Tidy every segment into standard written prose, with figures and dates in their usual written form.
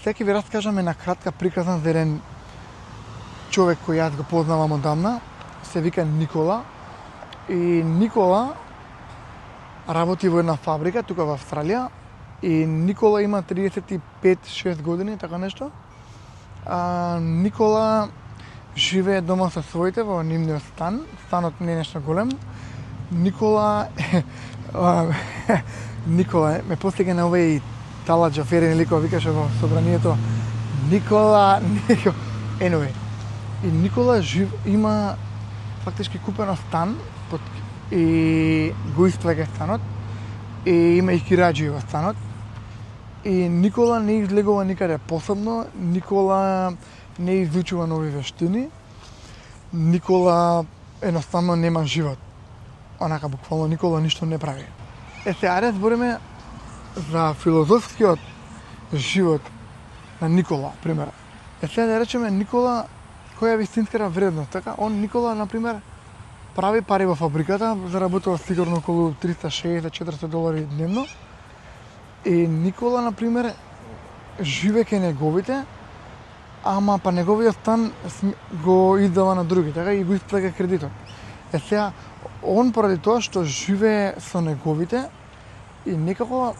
Сега ќе ви раскажам една кратка приказна за еден човек кој јас го познавам одамна, се вика Никола. И Никола работи во една фабрика тука во Австралија и Никола има 35-6 години, така нешто. Никола живее дома со своите во нивниот стан. Станот не е нешто голем. Никола ме постига на овој Тала Џафери, нели кој викаше во собранието Никола. Anyway. И Никола има фактички купено стан и го истлега станот и има и кираџи во станот. И Никола не излегува никаде посебно, Никола не изучува нови вештини, Никола едноставно нема живот. Онака буквално Никола ништо не прави. Сега ајде збориме за филозофскиот живот на Никола, пример. Сега да речеме Никола која е вистинската вредност, така? Никола, например, прави пари во фабриката, заработува сигурно околу $360-400 дневно. И Никола, например, живе кај неговите, ама па неговиот стан го издава на други, така и го исплага кредитот. Сега, поради тоа што живее со неговите и некако,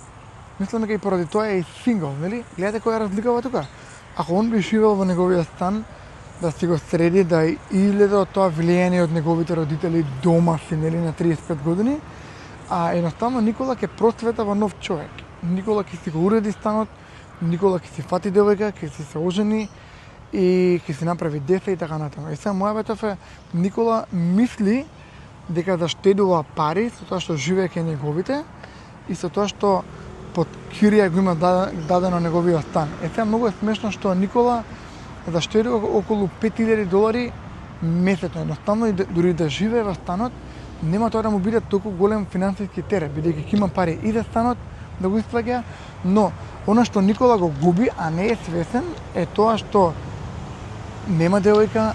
мислам дека и поради тоа е и сингл, нели? Гледате која е разликава тука? Ако он би живел во неговиот стан, да си го среди, да излезе од тоа влијание од неговите родители дома си, нели, на 35 години, едноставно Никола ќе просвета во нов човек. Никола ќе си го уреди станот, Никола ќе си фати девојка, ќе си се ожени и ќе си направи дете и така натаму. И сега мојаветов е Никола мисли дека да штедува пари со тоа што живее кај неговите и со тоа што под кирија го има дадено неговиот стан. Сега многу е смешно што Никола да штедува околу $5000 месечно, едноставно и дури да живее во станот, нема тоа да му биде толку голем финансиски терет, бидејќи ќе има пари и за станот да го исплаќа, но она што Никола го губи, а не е свесен, е тоа што нема девојка,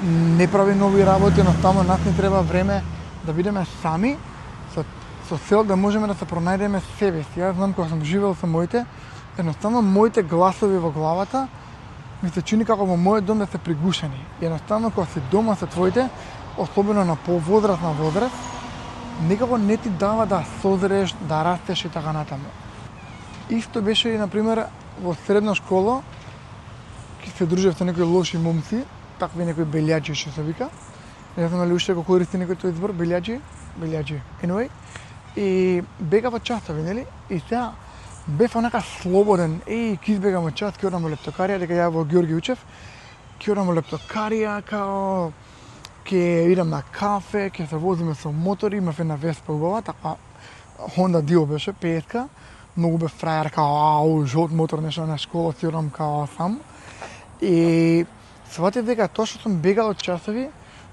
не прави нови работи, едноставно нас не треба време да бидеме сами, со цел да можеме да се пронајдеме себе си. Јас знам кога сум живеел со моите, едноставно моите гласови во главата ми се чини како во мојот дом да се пригушени. И едноставно кога си дома со твоите, особено на повозрастна возраст, никако не ти дава да созреш, да растеш и така натаму. Исто беше и, например, во средна школа, ќе се дружев со некои лоши момци, такви некои белјаџи што се вика. Не знам дали уште го користи некој тој збор, белјаџи. Anyway. И бегав од часови, нели? И сега бев онака слободен, ќе избегам од час, ќе одам во лептокарија, дека ја во Георги Учев, ќе одам во лептокарија, као ќе идам на кафе, ќе се возиме со мотори, имав една Веспа убава, така Honda Dio беше, 5-ка, многу бев фрајер, као жолт мотор, нешто на школа, си одам као сам. И сватив дека тоа што сум бегал од часови,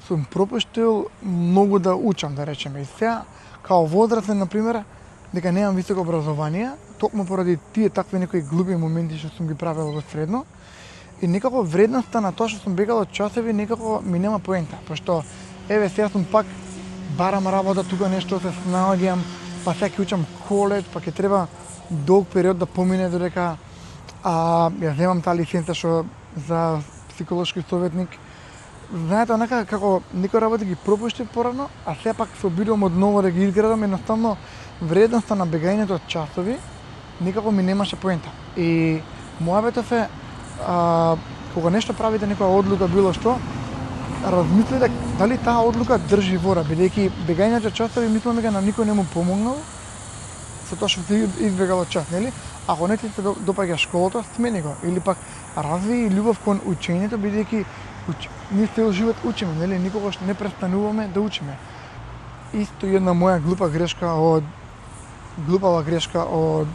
сум пропуштил многу да учам, да речеме. И сега, као возрастен, например, дека немам високо образование, токму поради тие такви некои глупи моменти што сум ги правел во средно, и некако вредноста на тоа што сум бегал од часови некако ми нема поента, пошто еве сега сум пак барам работа тука нешто се снаоѓам, па сега ќе учам коледж, па ќе треба долг период да помине додека ја земам таа лиценца што за психолошки советник. Знаете, онака како некои работи ги пропуштив порано, а сега пак се обидувам одново да ги изградам, едноставно вредноста на бегањето од часови никако ми немаше поента. И мојаветов е кога нешто правите, некоја одлука, било што, размислете дали таа одлука држи вора, бидејќи бегањето од часови мислам дека на никој не му помогнал со тоа што се избегал од час, нели? Ако не ти се допаѓа школата, смени го, или пак разви љубов кон учењето, бидејќи ние цел живот учиме, нели? Никогаш не престануваме да учиме. Исто една моја глупава грешка од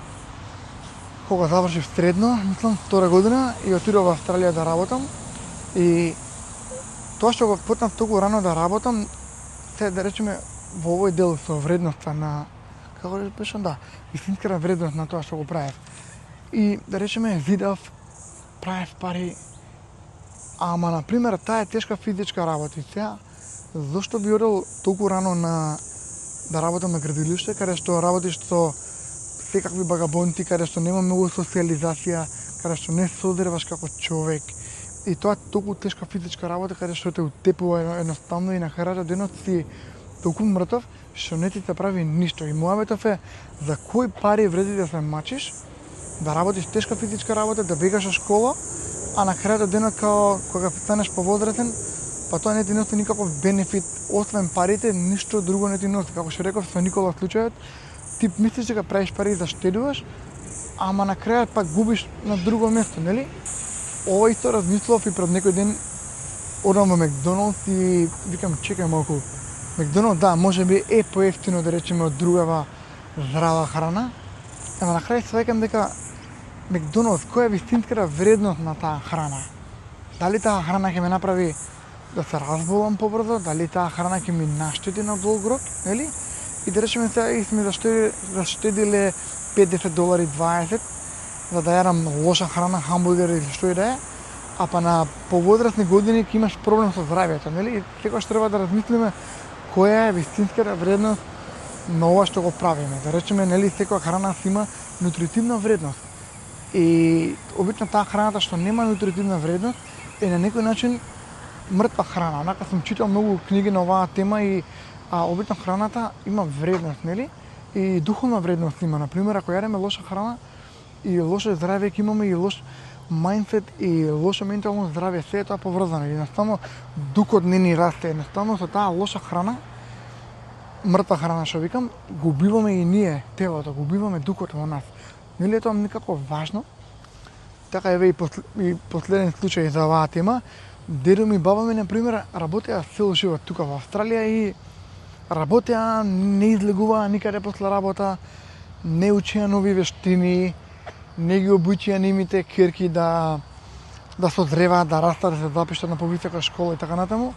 кога завршив средно, мислам, 2 година и отидов во Австралија да работам. И тоа што го почнав толку рано да работам, се да речеме во овој дел со вредноста на, како да беше, вистинската вредност на тоа што го правев. И да речеме видав, правев пари, ама на пример таа е тешка физичка работа. И сега зошто би одел толку рано да работам на градилиште, каде што работиш со секакви багабонти, каде што нема многу социализација, каде што не содреваш како човек. И тоа толку тешка физичка работа каде што те утепува едноставно и на крајот денот си толку мртов што не ти се прави ништо. И муабетов е за кои пари вреди да се мачиш, да работиш тешка физичка работа, да бегаш од школа, а на крајот денот кога станеш повозрасен, па тоа не ти носи никаков бенефит, освен парите, ништо друго не ти носи. Како што реков со Никола случајот, ти мислиш дека правиш пари да штедуваш, ама на крајот пак губиш на друго место, нели? Ова исто размислов и пред некој ден одам во Макдоналдс и викам чекај малку. Макдоналдс да, може би е поевтино да речеме од другава здрава храна, ама на крај сваќам дека Макдоналдс која е вистинската вредност на таа храна? Дали таа храна ќе ме направи да се разболам побрзо, дали таа храна ќе ми наштети на долг рок, нели? И да речеме сега и сме заштедиле $5-10, 20, за да јадам лоша храна, хамбургер или што и да е, а па на повозрасни години ќе имаш проблем со здравјето, нели? И секогаш треба да размислиме која е вистинската вредност на ова што го правиме. Да речеме, нели, секоја храна си има нутритивна вредност. И обично таа храната што нема нутритивна вредност е на некој начин мртва храна. Онака сум читал многу книги на оваа тема и обично храната има вредност, нели? И духовна вредност има. Например, ако јадеме лоша храна и лошо здравје ќе имаме и лош мајндсет и лошо ментално здравје, се е тоа поврзано. Едноставно духот не ни расте. Едноставно со таа лоша храна, мртва храна што викам, губиваме и ние телото, губиваме духот во нас. Нели е тоа некако важно? Така еве и последен случај за оваа тема. Дедо ми и баба ми, например, работеа цел живот тука во Австралија и работеа, не излегуваа никаде после работа, не учеа нови вештини, не ги обучија нивните ќерки да созреваат, да растат, да се запиштат на повисока школа и така натаму.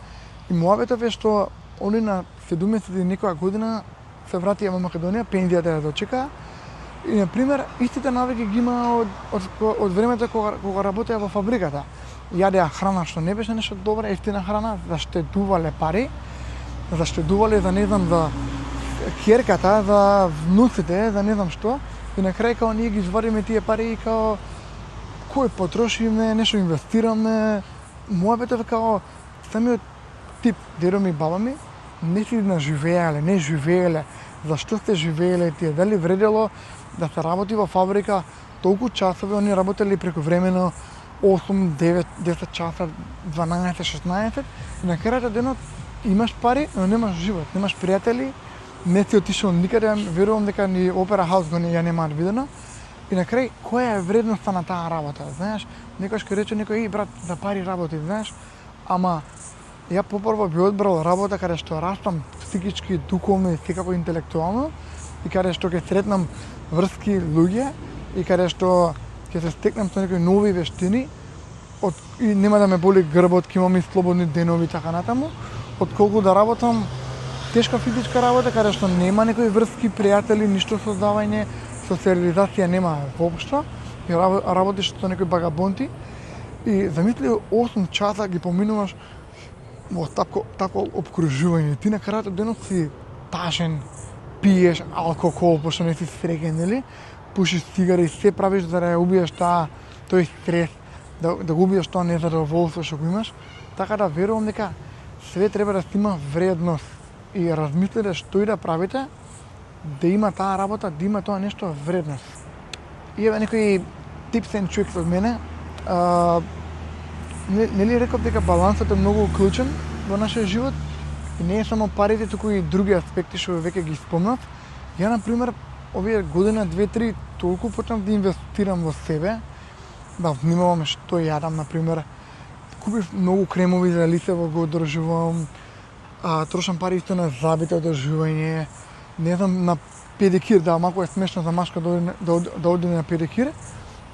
И муабетов е што они на 70 и некоја година се вратија во Македонија, пензијата ја дочекаа. И, например, истите навики ги има од времето кога работеа во фабриката. Јадеа храна што не беше нешто добра, ефтина храна, заштедувале пари, заштедувале за не знам за ќерката, за внуците, за не знам што. И на крај као ние ги извадиме тие пари и као кој потрошиме, нешто инвестираме. Муабетов е као самиот тип дедо ми и баба ми не си наживеале, не живееле. Зашто сте живееле тие? Дали вредело да се работи во фабрика толку часови, они работели прековремено 8, 9, 10 часа, 12, 16 и на крајот денот имаш пари, но немаш живот, немаш пријатели, не си отишол никаде, верувам дека ни Опера Хаус го ја немаат видено. И на крај, која е вредноста на таа работа, знаеш? Некојаш ке рече некој, брат, за пари работи, знаеш? Ама ја попрво би одбрал работа каде што растам психички, духовно и секако интелектуално и каде што ќе сретнам врски луѓе и каде што ќе се стекнам со некои нови вештини и нема да ме боли грбот, ќе имам и слободни денови така натаму, отколку да работам тешка физичка работа каде што нема некои врски, пријатели, ништо создавање, социализација нема воопшто, и работиш со некои багабонти и замисли 8 часа ги поминуваш во тако обкружување. Ти на крајот денот си тажен, пиеш алкохол, пошто не си среќен, нели? Пушиш цигари, се правиш за да ја убиеш тој стрес, да го убиеш тоа незадоволство што го имаш. Така да верувам дека све треба да има вредност и размислете што и да правите, да има таа работа, да има тоа нешто вредност. И еве некои tips and tricks од мене. Нели реков дека балансот е многу клучен во нашиот живот и не е само парите, туку и други аспекти што веќе ги спомнав. Ја, например, овие година, 2-3, толку почнав да инвестирам во себе, да внимавам што јадам, например. Купив многу кремови за лицево, го одржувам, трошам пари исто на забите одржување, не знам, на педикир, да, малку е смешно за машка да оди на педикир,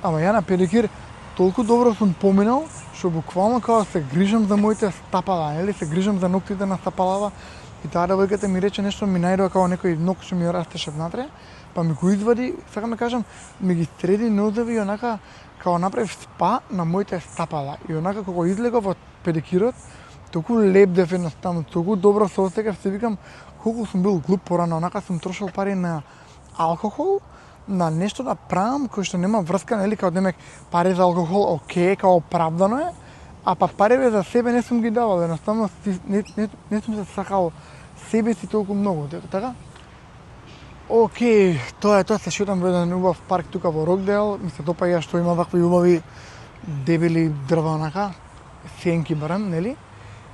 ама ја на педикир толку добро сум поминал, што буквално као се грижам за моите стапала, нели, се грижам за ноктите на стапалава и таа девојката ми рече нешто, ми најдоа као некој ног што ми растеше внатре, па ми го извади, сакам да кажам, ми ги среди нозови и онака као направив спа на моите стапала. И онака кога излегов од педикирот, толку лепдев едноставно, толку добро се осеќав, се викам колку сум бил глуп порано, онака сум трошил пари на алкохол, на нешто да правам кој што нема врска, нели, као демек пари за алкохол, окей, као оправдано е, а па париве за себе не сум ги давал, едноставно не сум се сакал себе си толку многу, така? Окей, тоа се шетам во еден убав парк тука во Рокдейл, ми се допаѓа што има вакви убави дебели дрва онака, сенки барем, нели?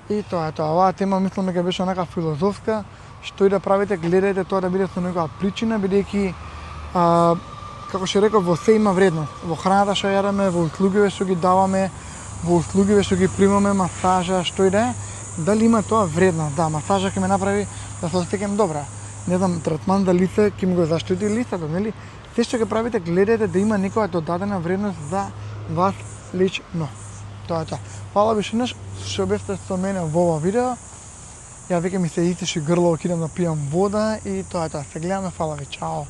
И тоа е тоа. Оваа тема мислам дека беше онака филозофска, што и да правите, гледајте тоа да биде со некоја причина, бидејќи како што реков, во се има вредност. Во храната што јадеме, во услугиве што ги даваме, во услугиве што ги примаме, масажа, што и да е, дали има тоа вредност? Да, масажа ќе ме направи да се осеќам добра. Не знам, третман за лице ќе ми го заштити лицето, нели? Се што ќе правите, гледајте да има некоја додадена вредност за вас лично. Тоа е тоа. Фала ви шеднаш што бевте со мене во ова видео. Ја веќе ми се истеши грло, ќе идам да пијам вода и тоа е тоа. Се гледаме, фала ви, чао.